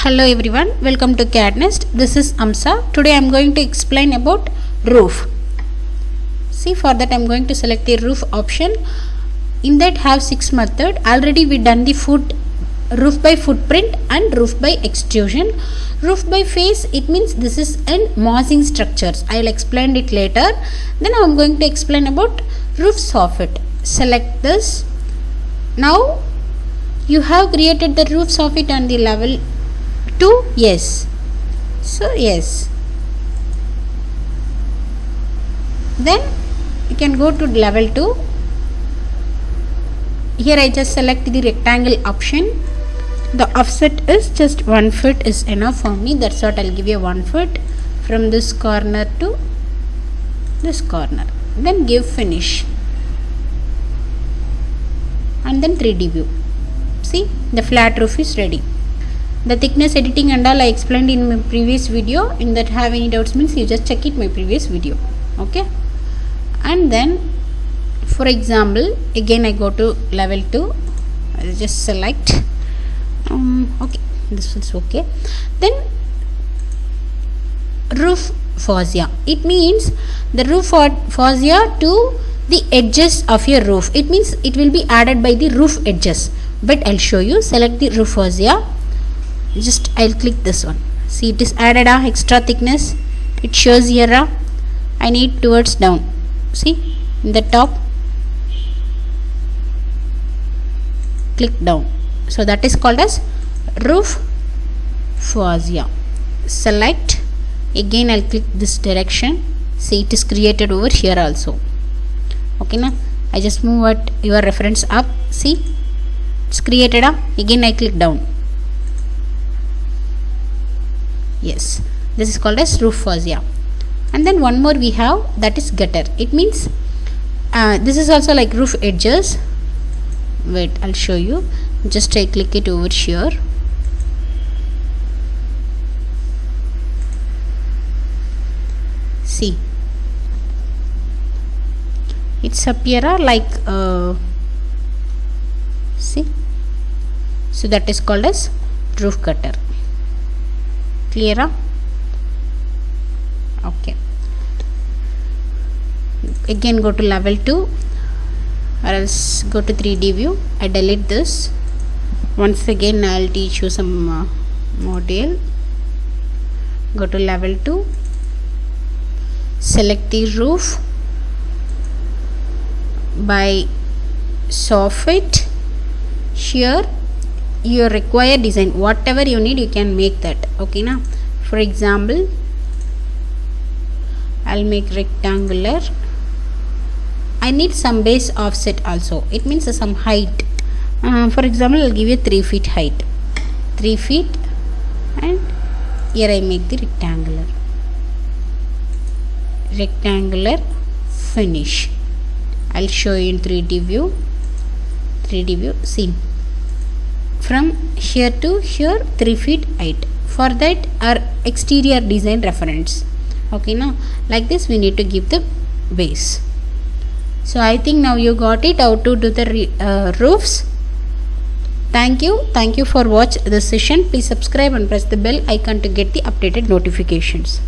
Hello everyone, welcome to CADD Nest. This is Amsa. Today I am going to explain about roof. See, for that I am going to select the roof option. In that have 6 method. Already we done the roof by footprint and roof by extrusion. Roof by face, it means this is an mossing structures. I will explain it later. Then I am going to explain about roof soffit. Select this. Now you have created the roof soffit on the level 2. Yes. So yes. Then you can go to level 2. Here I just select the rectangle option. The offset is just 1 foot is enough for me. That's what I'll give you 1 foot from this corner to this corner. Then give finish. And then 3D view. See, the flat roof is ready. The thickness editing and all I explained in my previous video. In that have any doubts means you just check it my previous video. Okay. And then for example again I go to level 2. I'll just select okay, this is okay. Then roof fascia. It means the roof fascia to the edges of your roof. It means it will be added by the roof edges. But I'll show you. Select the roof fascia. Just I'll click this one. See, it is added extra thickness. It shows here I need towards down. See, in the top, click down. So that is called as roof fascia. Select. Again I'll click this direction. See, it is created over here also. Okay now, I just move at your reference up. See, it's created. Again I click down. Yes, this is called as roof fascia. And then one more we have, that is gutter. It means this is also like roof edges. Wait, I'll show you. Just I click it over here. See, it's appear like see, so that is called as roof gutter. Clear? Okay. Again go to level 2 or else go to 3D view. I delete this. Once again I'll teach you some model. Go to level 2. Select the roof by soffit. Here your required design, whatever you need you can make that. Okay now, for example I'll make rectangular. I need some base offset also. It means some height. For example I'll give you 3 feet height. 3 feet, and here I make the rectangular finish. I'll show you in 3D view. 3D view. See, from here to here 3 feet height. For that our exterior design reference. Okay now, like this we need to give the base. So I think now you got it how to do the roofs. Thank you for watch this session. Please subscribe and press the bell icon to get the updated notifications.